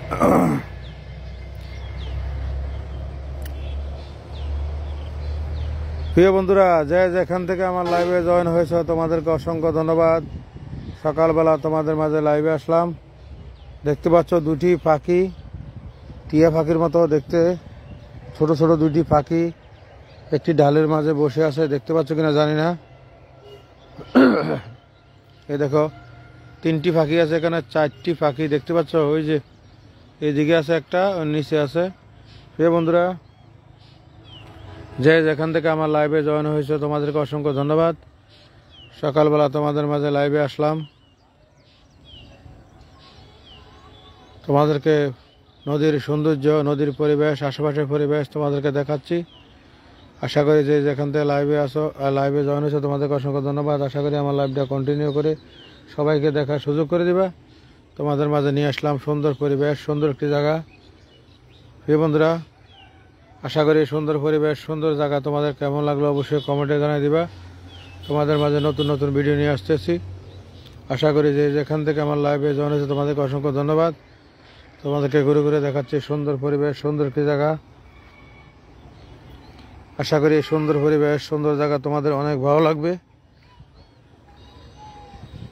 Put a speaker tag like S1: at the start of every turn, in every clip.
S1: প্রিয় বন্ধুরা, যে যেখান থেকে আমার লাইভে জয়েন হয়েছে তোমাদেরকে অসংখ্য ধন্যবাদ। সকালবেলা তোমাদের মাঝে লাইভে আসলাম। দেখতে পাচ্ছ দুটি পাখি, টিয়া পাখির মতো দেখতে, ছোট ছোট দুটি পাখি একটি ডালের মাঝে বসে আছে। দেখতে পাচ্ছ কিনা জানি না। এই দেখো, তিনটি পাখি আছে এখানে, চারটি পাখি দেখতে পাচ্ছ। ওই যে এইদিকে আছে একটা, ওর নিচে আছে। প্রিয় বন্ধুরা, যে যেখান থেকে আমার লাইভে জয়েন হয়েছে তোমাদেরকে অসংখ্য ধন্যবাদ। সকালবেলা তোমাদের মাঝে লাইভে আসলাম, তোমাদেরকে নদীর সৌন্দর্য, নদীর পরিবেশ, আশেপাশের পরিবেশ তোমাদেরকে দেখাচ্ছি। আশা করি যে যেখান থেকে লাইভে জয়েন হয়েছে তোমাদেরকে অসংখ্য ধন্যবাদ। আশা করি আমার লাইভটা কন্টিনিউ করে সবাইকে দেখার সুযোগ করে দিবা। তোমাদের মাঝে নিয়ে আসলাম সুন্দর পরিবেশ, সুন্দর একটি জায়গা। প্রিয় বন্ধুরা, আশা করি সুন্দর পরিবেশ, সুন্দর জায়গা তোমাদের কেমন লাগলো অবশ্যই কমেন্টে জানিয়ে দিবা। তোমাদের মাঝে নতুন নতুন ভিডিও নিয়ে আসতেছি। আশা করি যে যেখান থেকে আমার লাইভে জয়েন হয়েছে তোমাদেরকে অসংখ্য ধন্যবাদ। তোমাদেরকে ঘুরে ঘুরে দেখাচ্ছি সুন্দর পরিবেশ, সুন্দর একটি জায়গা। আশা করি সুন্দর পরিবেশ, সুন্দর জায়গা তোমাদের অনেক ভালো লাগবে।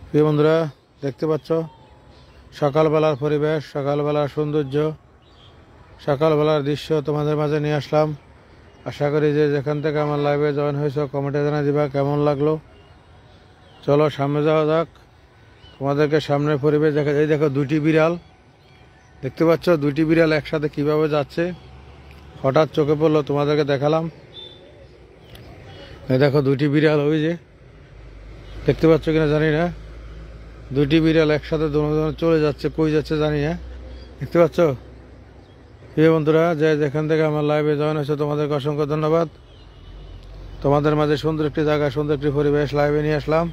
S1: প্রিয় বন্ধুরা, দেখতে পাচ্ছ সকালবেলার পরিবেশ, সকালবেলার সৌন্দর্য, সকালবেলার দৃশ্য তোমাদের মাঝে নিয়ে আসলাম। আশা করি যে যেখান থেকে আমার লাইভে জয়েন হয়েছে কমেন্টে জানিয়ে দিবা কেমন লাগলো। চলো সামনে যাওয়া যাক। তোমাদেরকে সামনের পরিবেশ দেখা যায়। দেখো দুইটি বিড়াল দেখতে পাচ্ছ, দুইটি বিড়াল একসাথে কিভাবে যাচ্ছে হঠাৎ চোখে পড়লো, তোমাদেরকে দেখালাম। এই দেখো দুইটি বিড়াল, ওই যে দেখতে পাচ্ছ কিনা জানি না। দুইটি বিড়াল একসাথে দুজন চলে যাচ্ছে, কই যাচ্ছে জানি না। দেখতে পাচ্ছ? প্রিয় বন্ধুরা, যে যেখান থেকে আমার লাইভে জয়েন হয়েছে তোমাদেরকে অসংখ্য ধন্যবাদ। তোমাদের মাঝে সুন্দর একটি জায়গা, সুন্দর একটি পরিবেশ লাইভে নিয়ে আসলাম।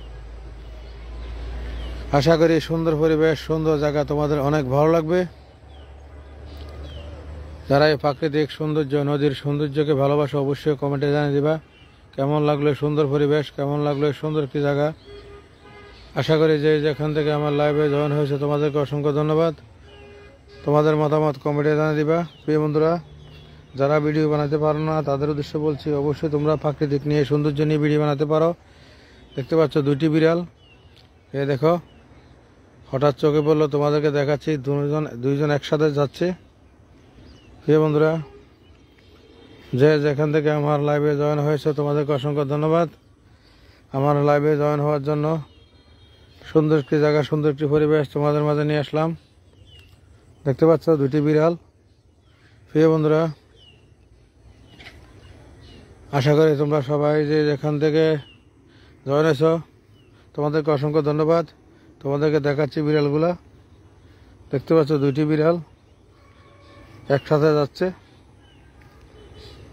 S1: আশা করি সুন্দর পরিবেশ, সুন্দর জায়গা তোমাদের অনেক ভালো লাগবে। যারা এই প্রাকৃতিক সৌন্দর্য, নদীর সৌন্দর্যকে ভালোবাসো অবশ্যই কমেন্টে জানিয়ে দিবা কেমন লাগলো সুন্দর পরিবেশ, কেমন লাগলো সুন্দর একটি জায়গা। আশা করি যে যেখান থেকে আমার লাইভে জয়েন হয়েছে তোমাদেরকে অসংখ্য ধন্যবাদ। তোমাদের মতামত কমেন্টে জানিয়ে দিবা। প্রিয় বন্ধুরা, যারা ভিডিও বানাতে পারো না তাদের উদ্দেশ্যে বলছি, অবশ্যই তোমরা প্রাকৃতিক নিয়ে, সৌন্দর্য নিয়ে ভিডিও বানাতে পারো। দেখতে পাচ্ছ দুইটি বিড়াল, এ দেখো হঠাৎ চোখে পড়লো, তোমাদেরকে দেখাচ্ছি। দুইজন একসাথে যাচ্ছে। প্রিয় বন্ধুরা, যে যেখান থেকে আমার লাইভে জয়েন হয়েছে তোমাদেরকে অসংখ্য ধন্যবাদ। আমার লাইভে জয়েন হওয়ার জন্য সুন্দর একটি জায়গা, সুন্দর একটি পরিবেশ তোমাদের মাঝে নিয়ে আসলাম। দেখতে পাচ্ছ দুইটি বিড়াল। প্রিয় বন্ধুরা, আশা করি তোমরা সবাই যে যেখান থেকে জয়েন হয়েছ তোমাদেরকে অসংখ্য ধন্যবাদ। তোমাদেরকে দেখাচ্ছি বিড়ালগুলা। দেখতে পাচ্ছ দুইটি বিড়াল একসাথে যাচ্ছে।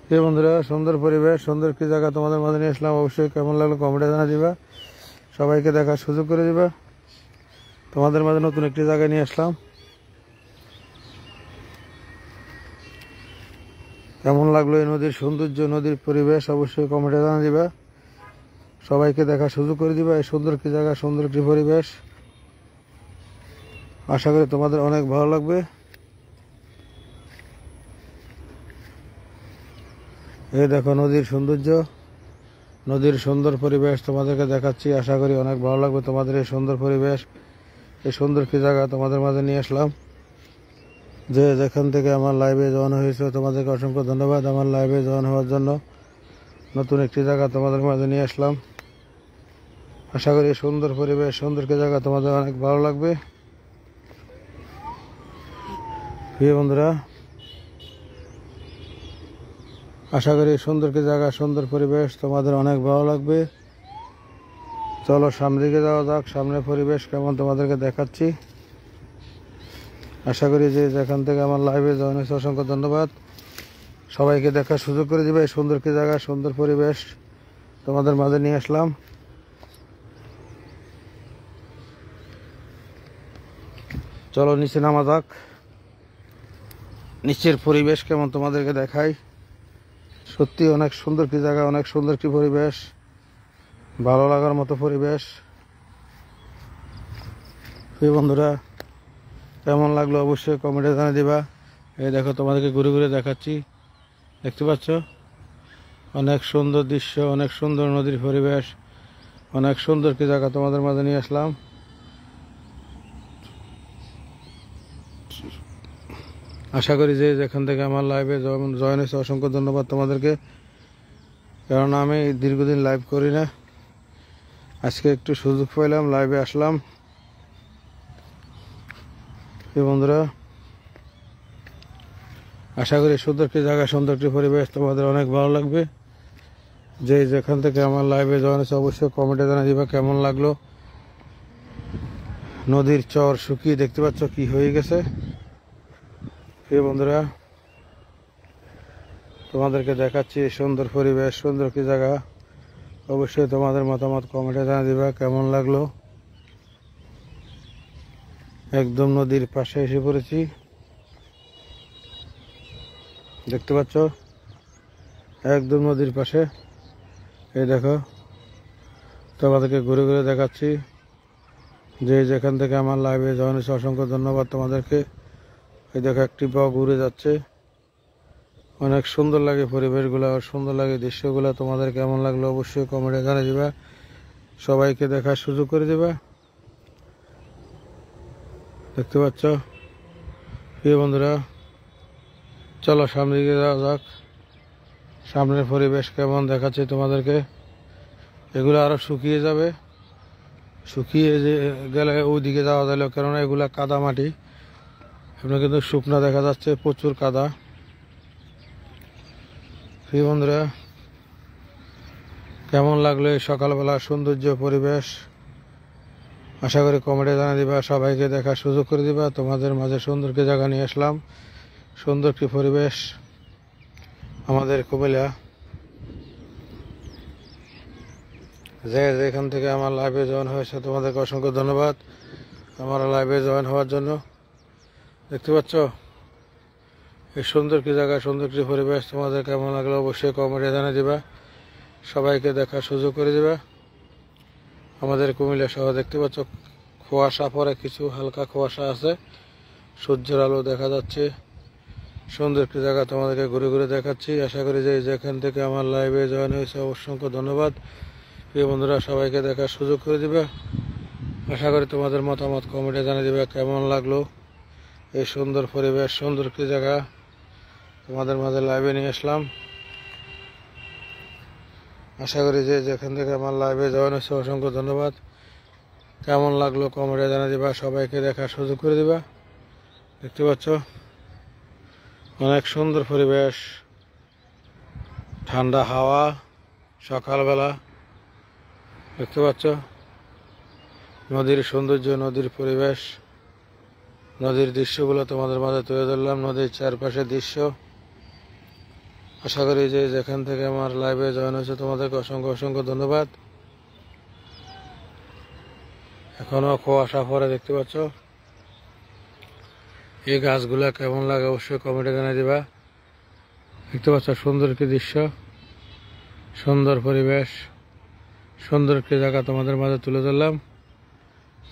S1: প্রিয় বন্ধুরা, সুন্দর পরিবেশ, সুন্দর একটি জায়গা তোমাদের মাঝে নিয়ে আসলাম। অবশ্যই কেমন লাগলো কমেন্টে জানিয়ে দিবা, সবাইকে দেখার সুযোগ করে দিবা। তোমাদের মাঝে নতুন একটি জায়গায় নিয়ে আসলাম। কেমন লাগলো এই নদীর সৌন্দর্য, নদীর পরিবেশ অবশ্যই কমেন্টে জানিয়ে দিবা, সবাইকে দেখার সুযোগ করে দিবা। এই সুন্দর একটি জায়গা, সুন্দর একটি পরিবেশ, আশা করি তোমাদের অনেক ভালো লাগবে। এই দেখো নদীর সৌন্দর্য, নদীর সুন্দর পরিবেশ তোমাদেরকে দেখাচ্ছি। আশা করি অনেক ভালো লাগবে তোমাদের এই সুন্দর পরিবেশ, এই সুন্দর একটি জায়গা তোমাদের মাঝে নিয়ে আসলাম। যে যেখান থেকে আমার লাইভে জয়েন হয়েছে তোমাদেরকে অসংখ্য ধন্যবাদ। আমার লাইভে জয়েন হওয়ার জন্য নতুন একটি জায়গা তোমাদের মাঝে নিয়ে আসলাম। আশা করি সুন্দর পরিবেশ, সুন্দর একটি জায়গা তোমাদের অনেক ভালো লাগবে। প্রিয় বন্ধুরা, আশা করি সুন্দর একটি জায়গা, সুন্দর পরিবেশ তোমাদের অনেক ভালো লাগবে। চলো সামনের দিকে যাওয়া যাক। সামনের পরিবেশ কেমন তোমাদেরকে দেখাচ্ছি। আশা করি যে যেখান থেকে আমার লাইভে জয়েন হয়েছে অসংখ্য ধন্যবাদ। সবাইকে দেখার সুযোগ করে দিবে। এই সুন্দর একটি জায়গা, সুন্দর পরিবেশ তোমাদের মাঝে নিয়ে আসলাম। চলো নিচে নামা যাক, নিচের পরিবেশ কেমন তোমাদেরকে দেখাই। সত্যি অনেক সুন্দর একটি জায়গা, অনেক সুন্দর একটি পরিবেশ, ভালো লাগার মতো পরিবেশ। প্রিয় বন্ধুরা, কেমন লাগলো অবশ্যই কমেন্টে জানিয়ে দিবা। এই দেখো তোমাদেরকে ঘুরে ঘুরে দেখাচ্ছি, দেখতে পাচ্ছ অনেক সুন্দর দৃশ্য, অনেক সুন্দর নদীর পরিবেশ, অনেক সুন্দর কি জায়গা তোমাদের মাঝে নিয়ে আসলাম। আশা করি যে যেখান থেকে আমার লাইভে জয়েন হয়েছে অসংখ্য ধন্যবাদ তোমাদেরকে, কারণ আমি দীর্ঘদিন লাইভ করি না, আজকে একটু সুযোগ পেলাম, লাইভে আসলাম। বন্ধুরা আশা করি সুন্দর একটি জায়গা, সুন্দর একটি পরিবেশ তোমাদের অনেক ভালো লাগবে। যে যেখান থেকে আমার লাইভে জয়েন হয়েছে অবশ্যই কমেন্টে জানিয়ে দিবা কেমন লাগলো। নদীর চর শুকিয়ে দেখতে পাচ্ছ কি হয়ে গেছে। বন্ধুরা তোমাদেরকে দেখাচ্ছি সুন্দর পরিবেশ, সুন্দর কি জায়গা, অবশ্যই তোমাদের মতামত কমেন্টে জানিয়ে দিবা কেমন লাগলো। একদম নদীর পাশে এসে পড়েছি, দেখতে পাচ্ছ একদম নদীর পাশে। এই দেখো তোমাদেরকে ঘুরে ঘুরে দেখাচ্ছি, যে যেখান থেকে আমার লাইভে জয়েন হয়েছে অসংখ্য ধন্যবাদ তোমাদেরকে। এই দেখো একটি বক ঘুরে যাচ্ছে, অনেক সুন্দর লাগে পরিবেশগুলো, সুন্দর লাগে দৃশ্যগুলো। তোমাদের কেমন লাগলো অবশ্যই কমেন্টে জানিয়ে দিবা, সবাইকে দেখার সুযোগ করে দিবা। দেখতে পাচ্ছ প্রিয় বন্ধুরা, চলো সামনে দিকে যাওয়া যাক, সামনের পরিবেশ কেমন দেখাচ্ছে তোমাদেরকে। এগুলো আরো শুকিয়ে যাবে, শুকিয়ে গেলে ওইদিকে যাওয়া যাবে, কেননা এগুলা কাদা মাটি, আপনার কিন্তু শুকনা দেখা যাচ্ছে, প্রচুর কাদা। প্রিয় বন্ধুরা কেমন লাগলো এই সকালবেলা সৌন্দর্য পরিবেশ, আশা করি কমেন্টে জানিয়ে দিবা, সবাইকে দেখার সুযোগ করে দিবা। তোমাদের মাঝে সুন্দর কি জায়গা নিয়ে আসলাম, সুন্দর কি পরিবেশ আমাদের কুমিল্লা। যে যেখান থেকে আমার লাইভে জয়েন হয়েছে তোমাদেরকে অসংখ্য ধন্যবাদ আমার লাইভে জয়েন হওয়ার জন্য। দেখতে পাচ্ছ এই সুন্দর কি জায়গা, সুন্দর কি পরিবেশ, তোমাদের কেমন লাগলো অবশ্যই কমেন্টে জানিয়ে দিবা, সবাইকে দেখার সুযোগ করে দিবা। আমাদের কুমিল্লা শহর দেখতে পাচ্ছ কুয়াশা পরে, কিছু হালকা কুয়াশা আছে, সূর্যের আলো দেখা যাচ্ছে, সুন্দর একটি জায়গা তোমাদেরকে ঘুরে ঘুরে দেখাচ্ছি। আশা করি যে যেখান থেকে আমার লাইভে জয়েন হয়েছে অসংখ্য ধন্যবাদ। প্রিয় বন্ধুরা সবাইকে দেখার সুযোগ করে দিবে, আশা করি তোমাদের মতামত কমেন্টে জানিয়ে দিবে কেমন লাগলো এই সুন্দর পরিবেশ, সুন্দর একটি জায়গা তোমাদের মাঝে লাইভে নিয়ে আসলাম। আশা করি যে যেখান থেকে আমার লাইভে জয়েন হয়েছে অসংখ্য ধন্যবাদ। কেমন লাগলো কমেন্টে জানিয়ে দিবা, সবাইকে দেখার সুযোগ করে দিবা। দেখতে পাচ্ছ অনেক সুন্দর পরিবেশ, ঠান্ডা হাওয়া সকালবেলা, দেখতে পাচ্ছ নদীর সৌন্দর্য, নদীর পরিবেশ, নদীর দৃশ্যগুলো তোমাদের মাঝে তুলে ধরলাম, নদীর চারপাশের দৃশ্য। আশা করি যে যেখান থেকে আমার লাইভে জয়েন হয়েছে তোমাদেরকে অসংখ্য অসংখ্য ধন্যবাদ। এখনো কুয়াশা পরে, দেখতে পাচ্ছ এই গাছগুলা কেমন লাগে অবশ্যই কমেন্টে জানিয়ে দিবা। দেখতে পাচ্ছ সুন্দর একটি দৃশ্য, সুন্দর পরিবেশ, সুন্দর একটি জায়গা তোমাদের মাঝে তুলে ধরলাম।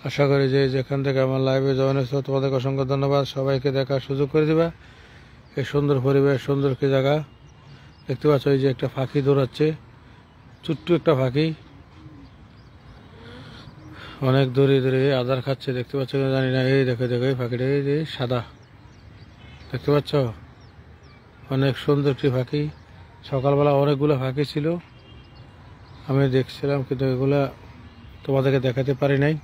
S1: আশা করি যে যেখান থেকে আমার লাইভে জয়েন হয়েছে তোমাদেরকে অসংখ্য ধন্যবাদ, সবাইকে দেখার সুযোগ করে দিবা এই সুন্দর পরিবেশ, সুন্দর একটি জায়গা। দেখতে পাচ্ছ এই যে একটা পাখি দৌড়াচ্ছে, ছোট্ট একটা পাখি, অনেক দূরে দূরে আদার খাচ্ছে, দেখতে পাচ্ছ জানি না। এই দেখো দেখো এই পাখিটা, এই যে সাদা, দেখতে পাচ্ছ অনেক সুন্দর একটি পাখি। সকালবেলা অনেকগুলো পাখি ছিল, আমি দেখছিলাম, কিন্তু এগুলা তোমাদেরকে দেখাতে পারি নাই।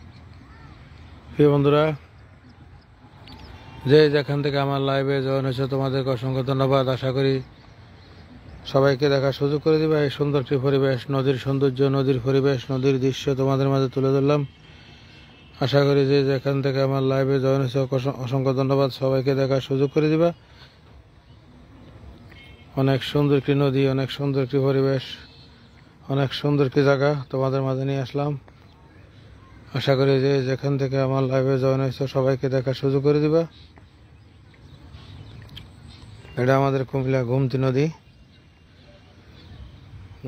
S1: প্রিয় বন্ধুরা যে যেখান থেকে আমার লাইভে জয়েন হয়েছে তোমাদেরকে অসংখ্য ধন্যবাদ। আশা করি সবাইকে দেখার সুযোগ করে দিবা এই সুন্দর একটি পরিবেশ, নদীর সৌন্দর্য, নদীর পরিবেশ, নদীর দৃশ্য তোমাদের মাঝে তুলে ধরলাম। আশা করি যে যেখান থেকে আমার লাইভে জয়েন হয়েছে অসংখ্য ধন্যবাদ, সবাইকে দেখার সুযোগ করে দিবা। অনেক সুন্দর একটি নদী, অনেক সুন্দর একটি পরিবেশ, অনেক সুন্দর একটি জায়গা তোমাদের মাঝে নিয়ে আসলাম। আশা করি যে যেখান থেকে আমার লাইভে জয়েন হয়েছে সবাইকে দেখার সুযোগ করে দিবা। এটা আমাদের কুমিল্লা গোমতী নদী,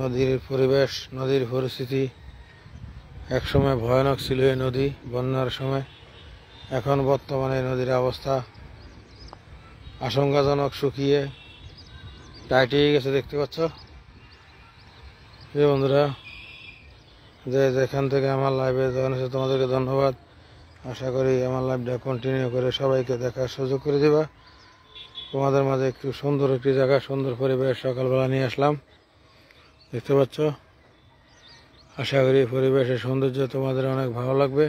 S1: নদীর পরিবেশ, নদীর পরিস্থিতি একসময় ভয়ানক ছিল। এই নদী বন্যার সময় এখন বর্তমানে নদীর অবস্থা আশঙ্কাজনক, শুকিয়ে টাইটিয়ে গেছে দেখতে পাচ্ছ। এই বন্ধুরা, যে যেখান থেকে আমার লাইভে জয়েন হয়েছে তোমাদেরকে ধন্যবাদ। আশা করি আমার লাইভটা কন্টিনিউ করে সবাইকে দেখার সুযোগ করে দিবা। তোমাদের মাঝে একটু সুন্দর একটি জায়গা, সুন্দর পরিবেশ সকালবেলা নিয়ে আসলাম, দেখতে পাচ্ছ। আশা করি পরিবেশের সৌন্দর্য তোমাদের অনেক ভালো লাগবে।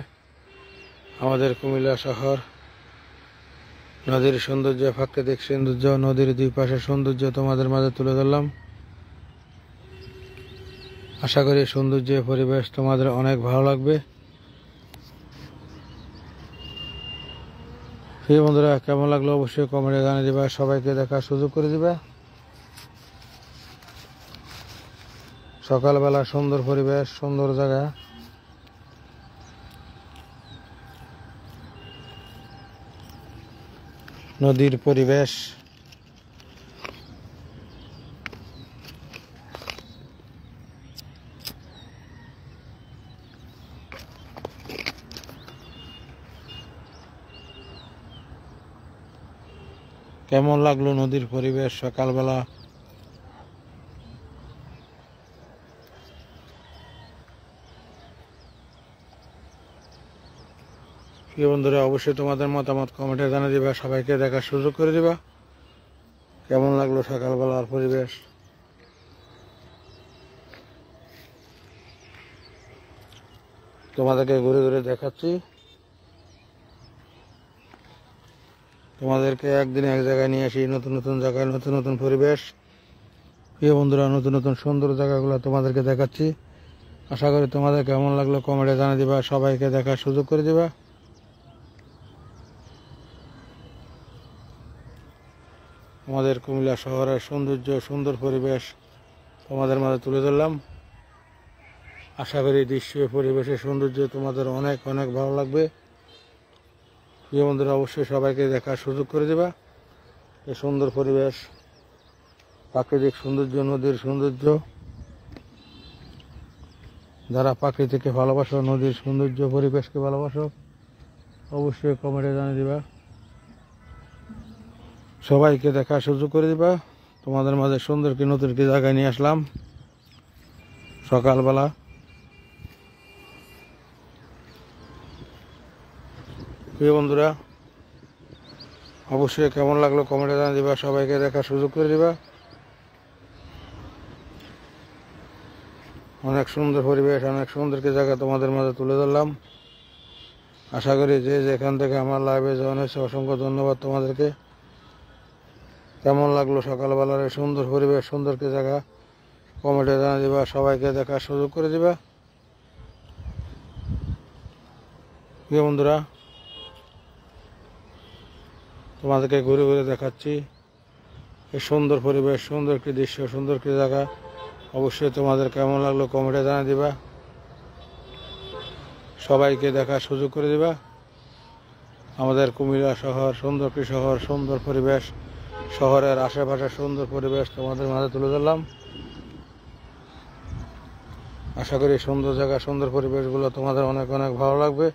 S1: আমাদের কুমিল্লা শহর, নদীর সৌন্দর্য, প্রাকৃতিক সৌন্দর্য, নদীর দুই পাশের সৌন্দর্য তোমাদের মাঝে তুলে ধরলাম। আশা করি সৌন্দর্য পরিবেশ তোমাদের অনেক ভালো লাগবে। প্রিয় বন্ধুরা, কেমন লাগলো অবশ্যই কমেন্টে জানিয়ে দিবা, সবাইকে দেখার সুযোগ করে দিবা। সকালবেলা সুন্দর পরিবেশ, সুন্দর জায়গা। নদীর পরিবেশ, কেমন লাগলো নদীর পরিবেশ সকালবেলা? প্রিয় বন্ধুরা, অবশ্যই তোমাদের মতামত কমেন্টে জানিয়ে দিবা, সবাইকে দেখার সুযোগ করে দিবা। কেমন লাগলো সকালবেলার পরিবেশ? তোমাদেরকে ঘুরে ঘুরে দেখাচ্ছি। তোমাদেরকে একদিনে এক জায়গায় নিয়ে আসি, নতুন নতুন জায়গায়, নতুন নতুন পরিবেশ। প্রিয় বন্ধুরা, নতুন নতুন সুন্দর জায়গাগুলো তোমাদেরকে দেখাচ্ছি। আশা করি তোমাদের কেমন লাগলো কমেন্টে জানিয়ে দিবা, সবাইকে দেখার সুযোগ করে দিবা। আমাদের কুমিল্লা শহরের সৌন্দর্য, সুন্দর পরিবেশ তোমাদের মাঝে তুলে ধরলাম। আশা করি দৃশ্য, পরিবেশের সৌন্দর্য তোমাদের অনেক অনেক ভালো লাগবে। প্রিয় বন্ধুরা, অবশ্যই সবাইকে দেখার সুযোগ করে দেবা এই সুন্দর পরিবেশ, প্রাকৃতিক সৌন্দর্য, নদীর সৌন্দর্য। যারা প্রাকৃতিককে ভালোবাসো, নদীর সৌন্দর্য, পরিবেশকে ভালোবাসো, অবশ্যই কমেন্টে জানিয়ে দিবা, সবাইকে দেখার সুযোগ করে দিবা। তোমাদের মাঝে সুন্দর কি নতুন কি জায়গায় নিয়ে আসলাম সকালবেলা। প্রিয় বন্ধুরা, অবশ্যই কেমন লাগলো কমেন্টে জানিয়ে দিবা, সবাইকে দেখার সুযোগ করে দিবা। অনেক সুন্দর পরিবেশ, অনেক সুন্দর কি জায়গা তোমাদের মাঝে তুলে ধরলাম। আশা করি যে যেখান থেকে আমার লাইভে জয়েন হয়েছে অসংখ্য ধন্যবাদ তোমাদেরকে। কেমন লাগলো সকালবেলার এই সুন্দর পরিবেশ, সুন্দর কি জায়গা কমেন্টে জানিয়ে দিবা, সবাইকে দেখার সুযোগ করে দিবা। প্রিয় বন্ধুরা, তোমাদেরকে ঘুরে ঘুরে দেখাচ্ছি এই সুন্দর পরিবেশ, সুন্দর একটি দৃশ্য, সুন্দর একটি জায়গা। অবশ্যই তোমাদের কেমন লাগলো কমেন্টে জানিয়ে দিবা, সবাইকে দেখার সুযোগ করে দিবা। আমাদের কুমিল্লা শহর, সুন্দর একটি শহর, সুন্দর পরিবেশ, শহরের আশেপাশে সুন্দর পরিবেশ তোমাদের মাঝে তুলে ধরলাম। আশা করি সুন্দর জায়গা, সুন্দর পরিবেশগুলো তোমাদের অনেক অনেক ভালো লাগবে।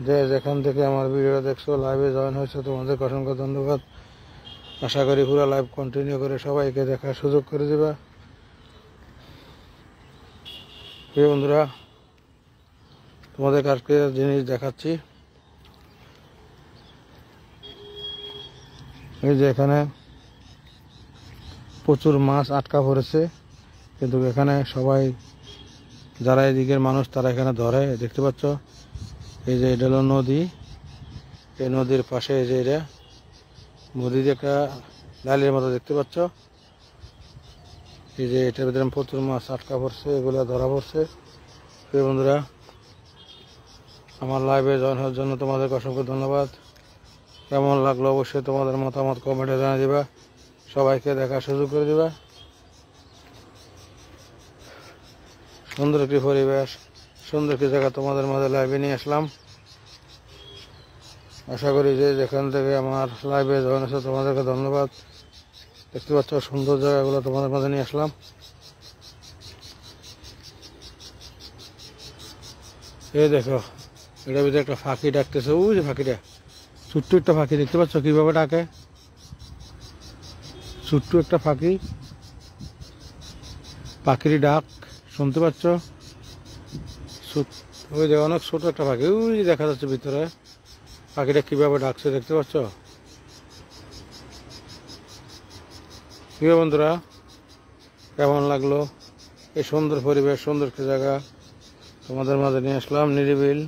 S1: যে যেখান থেকে আমার ভিডিও দেখছো, লাইভে জয়েন হয়েছে, তোমাদের অসংখ্য ধন্যবাদ। আশা করি পুরো লাইভ কন্টিনিউ করে সবাইকে দেখার সুযোগ করে দিবা। প্রিয় বন্ধুরা, তোমাদের আজকে জিনিস দেখাচ্ছি। এই যে এখানে প্রচুর মাছ আটকা পড়েছে, কিন্তু এখানে সবাই যারা এদিকের মানুষ তারা এখানে ধরে, দেখতে পাচ্ছ। এই যে এটা হলো নদী, এই নদীর পাশে এই যে এটা নদীর একটা লাইলের মতো দেখতে পাচ্ছ। এই যে এটার ভিতরে প্রচুর মাছ আটকা পড়ছে, এগুলো ধরা পড়ছে। প্রিয় বন্ধুরা, আমার লাইভে জয়েন হওয়ার জন্য তোমাদেরকে অসংখ্য ধন্যবাদ। কেমন লাগলো অবশ্যই তোমাদের মতামত কমেন্টে জানিয়ে দিবা, সবাইকে দেখার সুযোগ করে দিবা। সুন্দর একটি পরিবেশ, সুন্দর একটি জায়গা তোমাদের মাঝে লাইভে নিয়ে আসলাম। আশা করি যে যেখান থেকে আমার লাইভে জয়েন আছে তোমাদেরকে ধন্যবাদ। দেখতে পাচ্ছ সুন্দর জায়গাগুলো তোমাদের মাঝে নিয়ে আসলাম। এই দেখো এটার ভিতরে একটা ফাঁকি ডাকতেছে, ওই যে ফাঁকিটা, ছোট্ট একটা ফাঁকি দেখতে পাচ্ছ কিভাবে ডাকে, ছোট্ট একটা ফাঁকি, পাখির ডাক শুনতে পাচ্ছ? ওই যে অনেক ছোট একটা পাখি, ওই যে দেখা যাচ্ছে ভিতরে, পাখিটা কিভাবে ডাকছে দেখতে পাচ্ছ? প্রিয় বন্ধুরা, কেমন লাগলো এই সুন্দর পরিবেশ, সুন্দর একটা জায়গা তোমাদের মাঝে নিয়ে আসলাম, নিরিবিল,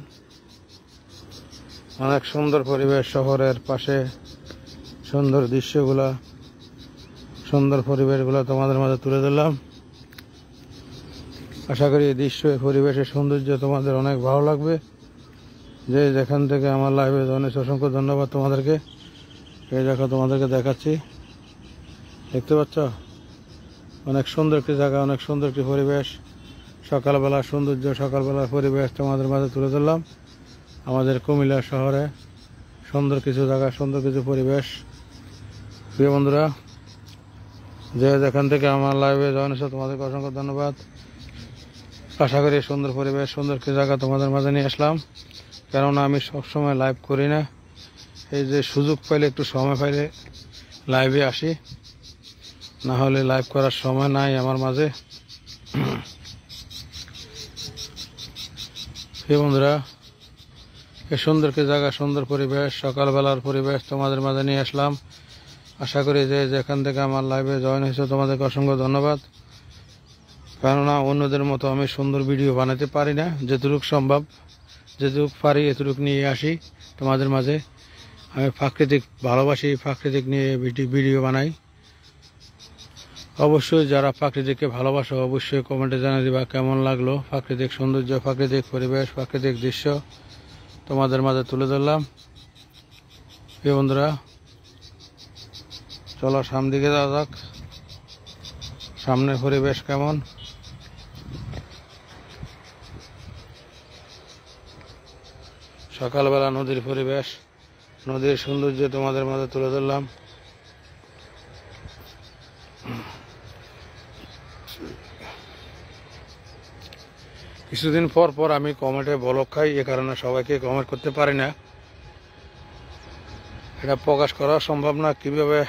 S1: অনেক সুন্দর পরিবেশ, শহরের পাশে সুন্দর দৃশ্যগুলা, সুন্দর পরিবেশগুলো তোমাদের মাঝে তুলে ধরলাম। আশা করি এই দৃশ্য, এই পরিবেশের সৌন্দর্য তোমাদের অনেক ভালো লাগবে। যে যেখান থেকে আমার লাইভে জয়েন, অসংখ্য ধন্যবাদ তোমাদেরকে। এই দেখো তোমাদেরকে দেখাচ্ছি, দেখতে পাচ্ছ? অনেক সুন্দর একটি জায়গা, অনেক সুন্দর একটি পরিবেশ, সকালবেলা সৌন্দর্য, সকালবেলার পরিবেশ তোমাদের মাঝে তুলে ধরলাম। আমাদের কুমিল্লা শহরে সুন্দর কিছু জায়গা, সুন্দর কিছু পরিবেশ। প্রিয় বন্ধুরা, যে যেখান থেকে আমার লাইভে জয়েন হয়েছে তোমাদেরকে অসংখ্য ধন্যবাদ। আশা করি সুন্দর পরিবেশ, সুন্দর কিছু জায়গা তোমাদের মাঝে নিয়ে আসলাম। কেননা আমি সবসময় লাইভ করি না, এই যে সুযোগ পাইলে, একটু সময় পাইলে লাইভে আসি, না হলে লাইভ করার সময় নাই আমার মাঝে। প্রিয় বন্ধুরা, এই সুন্দর কি জায়গা, সুন্দর পরিবেশ, সকালবেলার পরিবেশ তোমাদের মাঝে নিয়ে আসলাম। আশা করি যে যেখান থেকে আমার লাইভে জয়েন হয়েছে তোমাদেরকে অসংখ্য ধন্যবাদ। কেননা অন্যদের মতো আমি সুন্দর ভিডিও বানাতে পারি না, যেটুকু সম্ভব, যেটুকু পারি এতটুকু নিয়ে আসি তোমাদের মাঝে। আমি প্রাকৃতিক ভালোবাসি, প্রাকৃতিক নিয়ে ভিডিও বানাই। অবশ্যই যারা প্রাকৃতিককে ভালোবাসো অবশ্যই কমেন্টে জানিয়ে দিবা কেমন লাগলো প্রাকৃতিক সৌন্দর্য, প্রাকৃতিক পরিবেশ, প্রাকৃতিক দৃশ্য তোমাদের মাঝে তুলে ধরলাম। প্রিয় বন্ধুরা, চলো সামনের দিকে যাওয়া যাক। সামনের পরিবেশ কেমন, সকালবেলা নদীর পরিবেশ, নদীর সৌন্দর্য তোমাদের মাঝে তুলে ধরলাম। কিছুদিন পর পর আমি কমেন্টে ব্লক খাই, এ কারণে সবাইকে কমেন্ট করতে পারি না, এটা প্রকাশ করা সম্ভব না। কিভাবে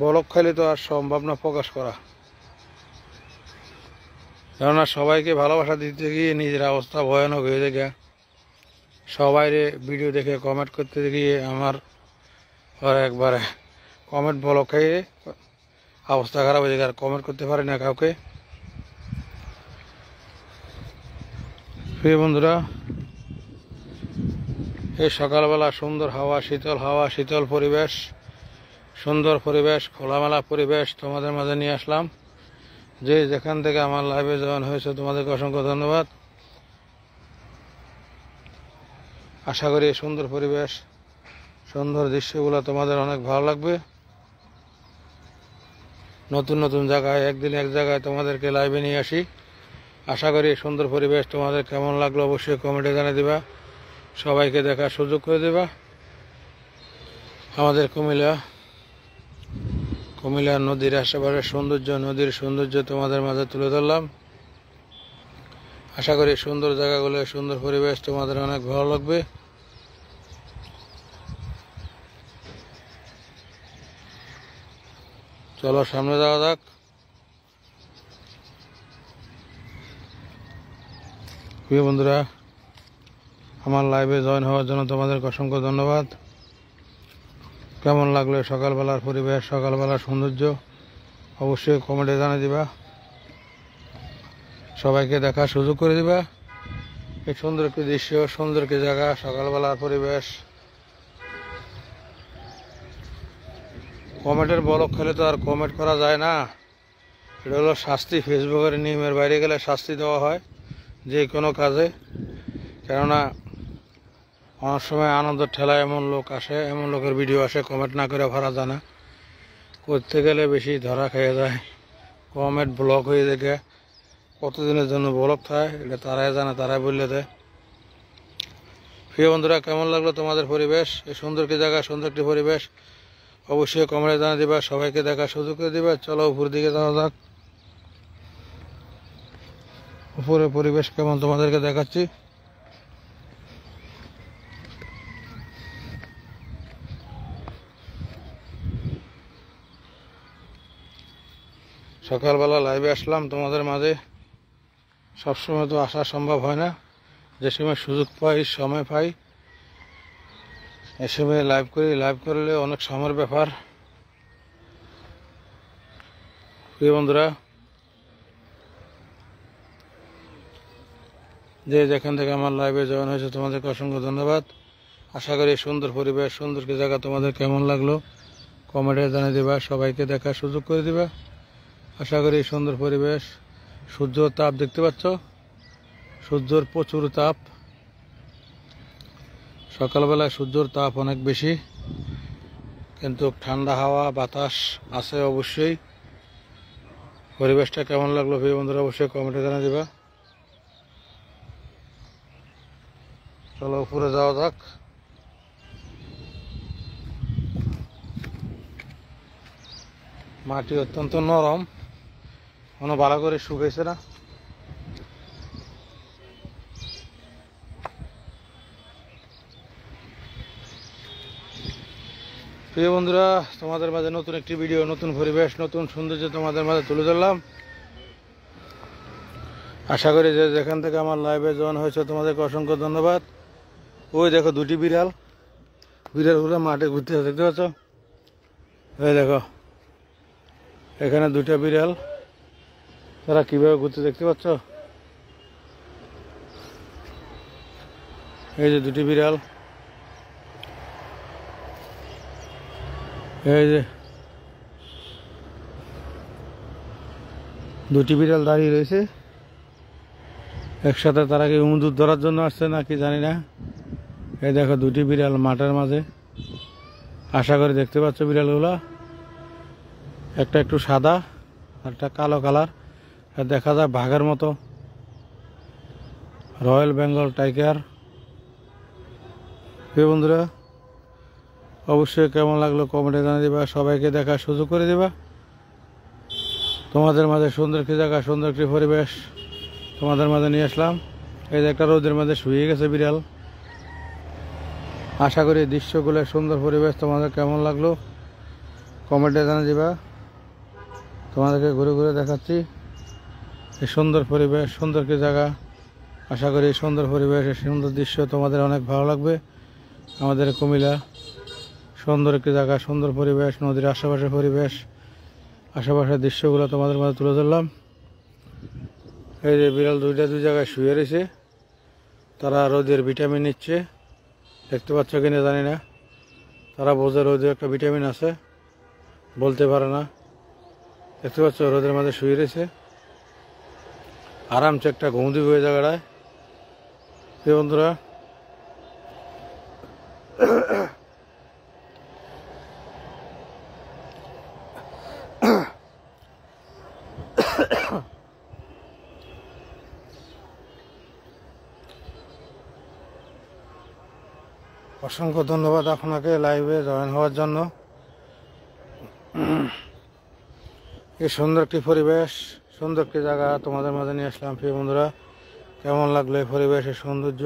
S1: ব্লক খাইলে তো আর সম্ভব না প্রকাশ করা, কেননা সবাইকে ভালোবাসা দিতে গিয়ে নিজের অবস্থা ভয়ানক হয়ে যায়। সবাই ভিডিও দেখে কমেন্ট করতে গিয়ে আমার একবারে কমেন্ট ব্লক খাইয়ে অবস্থা খারাপ হয়ে যায়, আর কমেন্ট করতে পারি না কাউকে। প্রিয় বন্ধুরা, এই সকালবেলা সুন্দর হাওয়া, শীতল পরিবেশ, সুন্দর পরিবেশ, খোলামেলা পরিবেশ তোমাদের মাঝে নিয়ে আসলাম। যে যেখান থেকে আমার লাইভে জয়েন হয়েছে তোমাদেরকে অসংখ্য ধন্যবাদ। আশা করি এই সুন্দর পরিবেশ, সুন্দর দৃশ্যগুলো তোমাদের অনেক ভালো লাগবে। নতুন নতুন জায়গায়, একদিন এক জায়গায় তোমাদেরকে লাইভে নিয়ে আসি। আশা করি এই সুন্দর পরিবেশ তোমাদের কেমন লাগলো অবশ্যই কমেন্টে জানিয়ে দিবা, সবাইকে দেখার সুযোগ করে দেবা। আমাদের কুমিল্লার নদীর আশেপাশের সৌন্দর্য, নদীর সৌন্দর্য তোমাদের মাঝে তুলে ধরলাম। আশা করি সুন্দর জায়গাগুলো, সুন্দর পরিবেশ তোমাদের অনেক ভালো লাগবে। চলো সামনে যাওয়া যাক। প্রিয় বন্ধুরা, আমার লাইভে জয়েন হওয়ার জন্য তোমাদের অসংখ্য ধন্যবাদ। কেমন লাগলো সকালবেলার পরিবেশ, সকালবেলার সৌন্দর্য অবশ্যই কমেন্টে জানিয়ে দিবা, সবাইকে দেখার সুযোগ করে দিবা। এই সুন্দর একটি দৃশ্য, সুন্দর একটি জায়গা, সকালবেলার পরিবেশ। কমেন্টের ব্লক খেলে তো আর কমেন্ট করা যায় না, এটা হলো শাস্তি। ফেসবুকের নিয়মের বাইরে গেলে শাস্তি দেওয়া হয় যে কোনো কাজে। কেননা অনেক সময় আনন্দের ঠেলায় এমন লোক আসে, এমন লোকের ভিডিও আসে, কমেন্ট না করে ভরা যায় না। করতে গেলে বেশি ধরা খেয়ে যায়, কমেন্ট ব্লক হয়ে দেখে কতদিনের জন্য ব্লক থাকে এটা তারাই জানে, তারাই বললে দেয়। প্রিয় বন্ধুরা, কেমন লাগলো তোমাদের পরিবেশ, এই সুন্দর কি জায়গা, সুন্দর একটি পরিবেশ অবশ্যই কমেন্টে জানিয়ে দিবা, সবাইকে দেখার সুযোগ করে দিবা। চলো উপর দিকে যাওয়া যাক। উপরে পরিবেশ কেমন তোমাদেরকে দেখাচ্ছি। সকালবেলা লাইভে আসলাম তোমাদের মাঝে। সবসময় তো আসা সম্ভব হয় না, যে সময় সুযোগ পাই সময় পাই এ সময় লাইভ করি। লাইভ করলে অনেক সময়ের ব্যাপার। প্রিয় বন্ধুরা, যে যেখান থেকে আমার লাইভে জয়েন হয়েছে তোমাদেরকে অসংখ্য ধন্যবাদ। আশা করি সুন্দর পরিবেশ, সুন্দর কি জায়গা তোমাদের কেমন লাগলো কমেন্টে জানিয়ে দেবা, সবাইকে দেখার সুযোগ করে দিবা। আশা করি সুন্দর পরিবেশ। সূর্যর তাপ দেখতে পাচ্ছ, সূর্যর প্রচুর তাপ। সকালবেলায় সূর্যর তাপ অনেক বেশি, কিন্তু ঠান্ডা হাওয়া বাতাস আছে অবশ্যই। পরিবেশটা কেমন লাগলো প্রিয় বন্ধুরা অবশ্যই কমেন্টে জানিয়ে দিবা। চলো উপরে যাওয়া যাক। মাটি অত্যন্ত নরম, কোনো ভালো করে শুকাইছে না। প্রিয় বন্ধুরা, তোমাদের মাঝে নতুন একটি ভিডিও, নতুন পরিবেশ, নতুন সৌন্দর্য তোমাদের মাঝে তুলে ধরলাম। আশা করি যে যেখান থেকে আমার লাইভে জয়েন হয়েছে তোমাদেরকে অসংখ্য ধন্যবাদ। ওই দেখো দুটি বিড়াল, বিড়ালগুলো মাঠে ঘুরতে দেখতে পাচ্ছ। এই দেখো এখানে দুইটা বিড়াল, তারা কিভাবে ঘুরতে দেখতে পাচ্ছ। এই যে দুটি বিড়াল, এই যে দুটি বিড়াল দাঁড়িয়ে রয়েছে একসাথে। তারা কি ইঁদুর ধরার জন্য আসছে নাকি জানি না। এই দেখো দুটি বিড়াল মাঠের মাঝে। আশা করি দেখতে পাচ্ছ বিড়ালগুলা, একটা একটু সাদা আর একটা কালো কালার, দেখা যায় বাঘের মতো। Royal Bengal tiger. প্রিয় বন্ধুরা, অবশ্যই কেমন লাগলো কমেন্টে জানিয়ে দিবা, সবাইকে দেখার সুযোগ করে দিবা। তোমাদের মাঝে সুন্দর একটি জায়গা, সুন্দর একটি পরিবেশ তোমাদের মাঝে নিয়ে আসলাম। এই যে একটা রোদের মাঝে শুয়ে গেছে বিড়াল। আশা করি দৃশ্যগুলো, সুন্দর পরিবেশ তোমাদের কেমন লাগলো কমেন্টে জানিয়ে দিবা। তোমাদেরকে ঘুরে ঘুরে দেখাচ্ছি এই সুন্দর পরিবেশ, সুন্দর কি জায়গা। আশা করি এই সুন্দর পরিবেশ, এই সুন্দর দৃশ্য তোমাদের অনেক ভালো লাগবে। আমাদের কুমিল্লা সুন্দর একটি জায়গা, সুন্দর পরিবেশ, নদীর আশেপাশের পরিবেশ, আশেপাশের দৃশ্যগুলো তোমাদের মাঝে তুলে ধরলাম। এই যে বিড়াল দুই জায়গায় শুয়ে রয়েছে, তারা রোদের ভিটামিন নিচ্ছে। দেখতে পাচ্ছ কিনা জানি না, তারা বোঝে রোদের একটা ভিটামিন আছে, বলতে পারে না। দেখতে পাচ্ছ রোদের মাঝে শুয়ে রয়েছে, আরামসে একটা ঘুম দিবে ওই জায়গাটায়। প্রিয় বন্ধুরা, অসংখ্য ধন্যবাদ আপনাকে লাইভে জয়েন হওয়ার জন্য। এই সুন্দর একটি পরিবেশ, সুন্দর একটি জায়গা তোমাদের মাঝে নিয়ে আসলাম। প্রিয় বন্ধুরা, কেমন লাগলো এই পরিবেশের সৌন্দর্য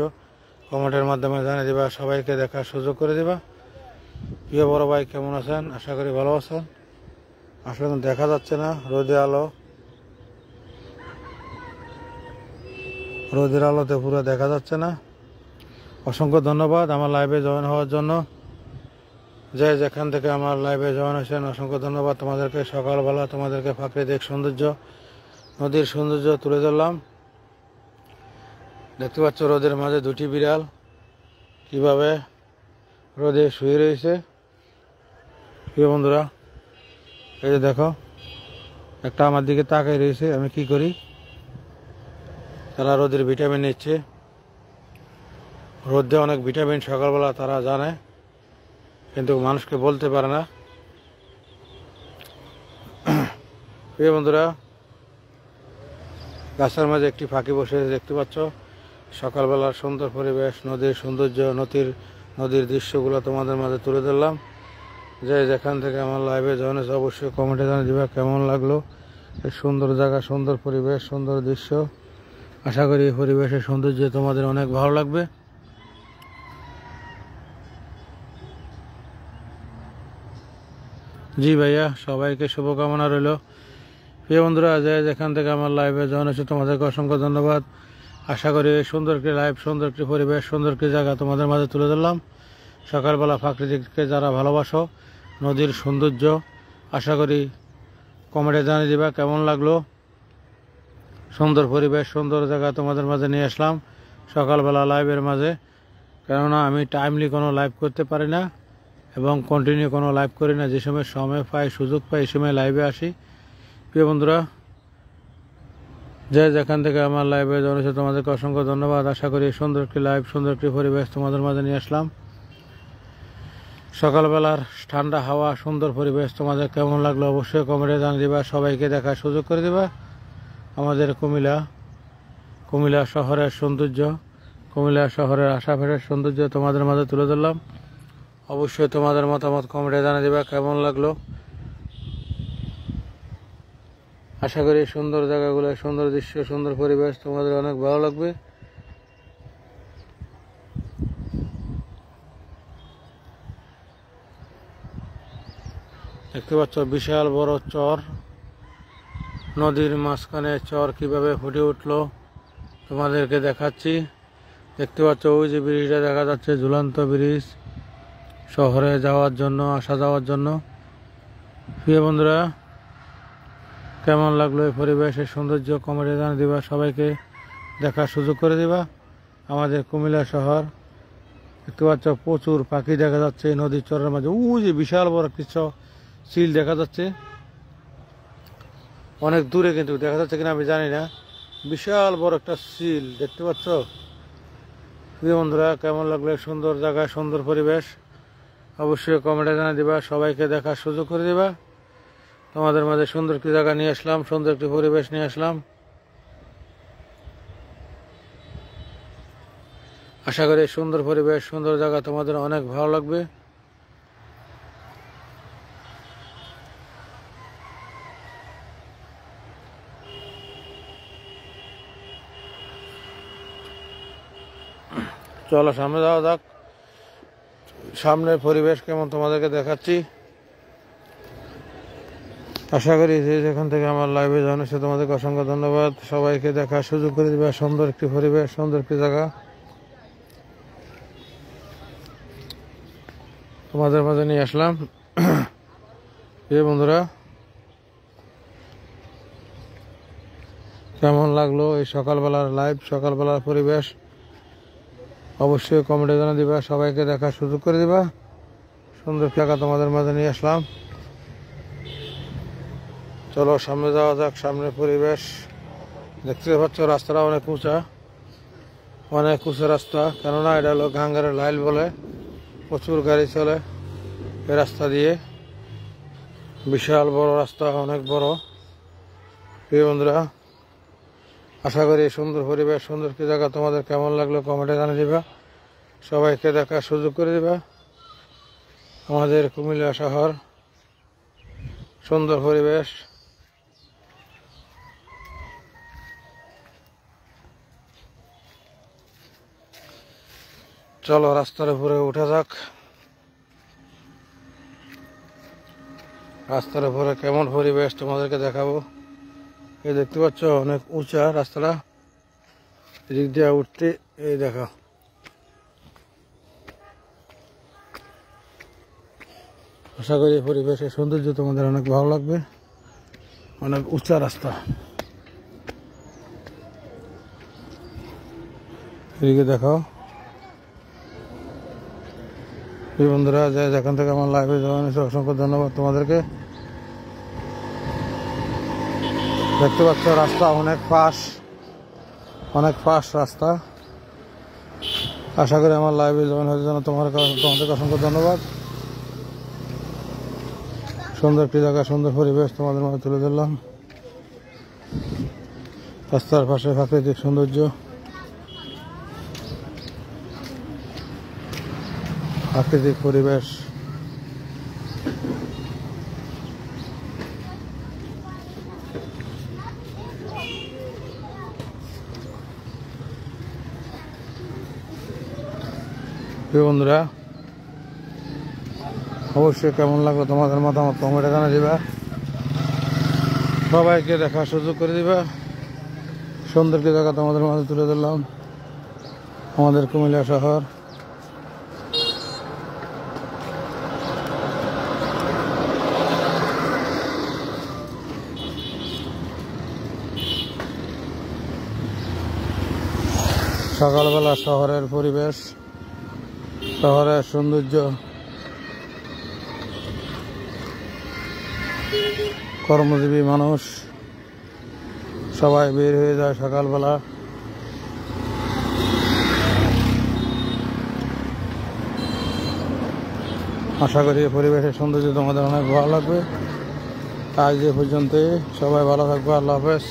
S1: কমেন্টের মাধ্যমে জানিয়ে দিবা, সবাইকে দেখার সুযোগ করে দিবা। প্রিয় বড় ভাই কেমন আছেন? আশা করি ভালো আছেন। আসলে দেখা যাচ্ছে না, রোদের আলোতে পুরো দেখা যাচ্ছে না। অসংখ্য ধন্যবাদ আমার লাইভে জয়েন হওয়ার জন্য। যে যেখান থেকে আমার লাইভে জয়েন হয়েছেন অসংখ্য ধন্যবাদ তোমাদেরকে। সকালবেলা তোমাদেরকে প্রাকৃতিক সৌন্দর্য, নদীর সৌন্দর্য তুলে ধরলাম। দেখতে পাচ্ছ রোদের মাঝে দুটি বিড়াল কিভাবে রোদে শুয়ে রয়েছে। প্রিয় বন্ধুরা, এই যে দেখো একটা আমার দিকে তাকাই রয়েছে, আমি কি করি। তারা রোদের ভিটামিন নিচ্ছে। রোদে অনেক ভিটামিন সকালবেলা তারা জানে, কিন্তু মানুষকে বলতে পারে না। প্রিয় বন্ধুরা, গাছের মাঝে একটি পাখি বসে দেখতে পাচ্ছ। সকালবেলার সুন্দর পরিবেশ, নদীর সৌন্দর্য, নদীর দৃশ্যগুলো তোমাদের মাঝে তুলে ধরলাম। যে যেখান থেকে আমার লাইভে জয়েন হয়েছে অবশ্যই কমেন্টে জানিয়ে দিবা কেমন লাগলো এই সুন্দর জায়গা, সুন্দর পরিবেশ, সুন্দর দৃশ্য। আশা করি এই পরিবেশের সৌন্দর্য তোমাদের অনেক ভালো লাগবে। জি ভাইয়া, সবাইকে শুভকামনা রইল। প্রিয় বন্ধুরা, যেখান থেকে আমার লাইভে জয়েন হচ্ছে তোমাদেরকে অসংখ্য ধন্যবাদ। আশা করি সুন্দর একটি লাইভ, সুন্দর একটি পরিবেশ, সুন্দর একটি জায়গা তোমাদের মাঝে তুলে ধরলাম। সকালবেলা প্রাকৃতিককে যারা ভালোবাসো, নদীর সৌন্দর্য, আশা করি কমেন্টে জানিয়ে দিবা কেমন লাগলো। সুন্দর পরিবেশ, সুন্দর জায়গা তোমাদের মাঝে নিয়ে আসলাম সকালবেলা লাইভের মাঝে। কেননা আমি টাইমলি কোনো লাইভ করতে পারি না এবং কন্টিনিউ কোনো লাইভ করি না। যে সময় সময় পাই, সুযোগ পাই, এই সময় লাইভে আসি। প্রিয় বন্ধুরা, যেখান থেকে আমার লাইভে জয়েন তোমাদেরকে অসংখ্য ধন্যবাদ। আশা করি সুন্দর একটি লাইভ, সুন্দর একটি পরিবেশ তোমাদের মাঝে নিয়ে আসলাম। সকালবেলার ঠান্ডা হাওয়া, সুন্দর পরিবেশ তোমাদের কেমন লাগলো অবশ্যই কমেন্টে জানিয়ে দিবা। সবাইকে দেখার সুযোগ করে দিবা। আমাদের কুমিল্লা শহরের সৌন্দর্য, কুমিল্লা শহরের আশাফেরের সৌন্দর্য তোমাদের মাঝে তুলে ধরলাম। অবশ্যই তোমাদের মতামত কমেন্টে জানিয়ে দিবা কেমন লাগলো। আশা করি সুন্দর জায়গাগুলো, সুন্দর দৃশ্য, সুন্দর পরিবেশ তোমাদের অনেক ভালো লাগবে। দেখতে পাচ্ছ বিশাল বড় চর, নদীর মাঝখানে চর কিভাবে ফুটে উঠলো তোমাদেরকে দেখাচ্ছি। দেখতে পাচ্ছ ওই যে ব্রিজটা দেখা যাচ্ছে, ঝুলন্ত ব্রিজ, শহরে যাওয়ার জন্য, আসা যাওয়ার জন্য। প্রিয় বন্ধুরা, কেমন লাগলো এই পরিবেশের সৌন্দর্য কমেন্টে জানিয়ে দিবা। সবাইকে দেখার সুযোগ করে দিবা। আমাদের কুমিল্লা শহর দেখতে পাচ্ছ, প্রচুর পাখি দেখা যাচ্ছে নদীর চরের মাঝে। ওই যে বিশাল বড় কিছু চিল দেখা যাচ্ছে, অনেক দূরে কিন্তু দেখা যাচ্ছে কিনা আমি জানি না। বিশাল বড় একটা চিল দেখতে পাচ্ছ। প্রিয় বন্ধুরা, কেমন লাগলো সুন্দর জায়গা, সুন্দর পরিবেশ অবশ্যই কমেন্টে জানিয়ে দিবা। সবাইকে দেখার সুযোগ করে দিবা। তোমাদের মাঝে সুন্দর একটি জায়গা নিয়ে আসলাম, সুন্দর একটি পরিবেশ নিয়ে আসলাম। আশা করি সুন্দর পরিবেশ, সুন্দর জায়গা তোমাদের অনেক ভালো লাগবে। চলো সামনে যাওয়া যাক। সামনের পরিবেশ কেমন তোমাদেরকে দেখাচ্ছি। আশা করি যেখান থেকে আমার লাইভে জয়েন হচ্ছে তোমাদেরকে অসংখ্য ধন্যবাদ। সবাইকে দেখার সুযোগ করে দিবা। সুন্দর একটি পরিবেশ, সুন্দর একটি জায়গা তোমাদের মাঝে নিয়ে আসলাম। প্রিয় বন্ধুরা, কেমন লাগলো এই সকালবেলার লাইভ, সকালবেলার পরিবেশ অবশ্যই কমেন্টে জানিয়ে দিবা। সবাইকে দেখার সুযোগ করে দিবা। সুন্দর জায়গা তোমাদের মাঝে নিয়ে আসলাম। চলো সামনে যাওয়া যাক। সামনের পরিবেশ দেখতে পাচ্ছ, রাস্তাটা অনেক উঁচা, অনেক উঁচা রাস্তা। কেননা এটা হলো গাঙ্গারের লাইল বলে, প্রচুর গাড়ি চলে এই রাস্তা দিয়ে। বিশাল বড় রাস্তা, অনেক বড়। প্রিয় বন্ধুরা, আশা করি সুন্দর পরিবেশ, সুন্দর কি জায়গা তোমাদের কেমন লাগলো কমেন্টে জানিয়ে দিবা। সবাইকে দেখার সুযোগ করে দিবা। আমাদের কুমিল্লা শহর, সুন্দর পরিবেশ। চলো রাস্তার উপরে উঠা যাক। রাস্তার উপরে কেমন পরিবেশ তোমাদেরকে দেখাবো। এই দেখতে পাচ্ছ অনেক উঁচা রাস্তাটা, এদিক দিয়ে উঠতে এই দেখো। আশা করি পরিবেশের সৌন্দর্য তোমাদের অনেক ভালো লাগবে। অনেক উঁচা রাস্তা, এদিকে দেখো। এই বন্ধুরা, যেখান থেকে আমার লাইভে জয়েন হয়েছে অসংখ্য ধন্যবাদ তোমাদেরকে। দেখতে পাচ্ছ রাস্তা অনেক ফাস্ট রাস্তা। আশা করি আমার লাইভে জয়েন হওয়ার জন্য তোমাদেরকে অসংখ্য ধন্যবাদ। সুন্দর একটি জায়গা, সুন্দর পরিবেশ তোমাদের মাঝে তুলে ধরলাম। রাস্তার পাশে প্রাকৃতিক সৌন্দর্য, প্রাকৃতিক পরিবেশ। প্রিয় বন্ধুরা, অবশ্যই কেমন লাগলো তোমাদের মতামত কমেন্টে জানিয়ে দিবা। সবাইকে দেখার সুযোগ করে দিবা। সুন্দর কি জায়গা তোমাদের মাঝে তুলে ধরলাম, আমাদের কুমিল্লা শহর। সকালবেলা শহরের পরিবেশ, শহরের সৌন্দর্য, কর্মজীবী মানুষ সবাই বের হয়ে যায় সকালবেলা। আশা করি পরিবেশের সৌন্দর্য তোমাদের অনেক ভালো লাগবে। আজ এ পর্যন্তই, সবাই ভালো থাকবে। আল্লাহ হাফেজ।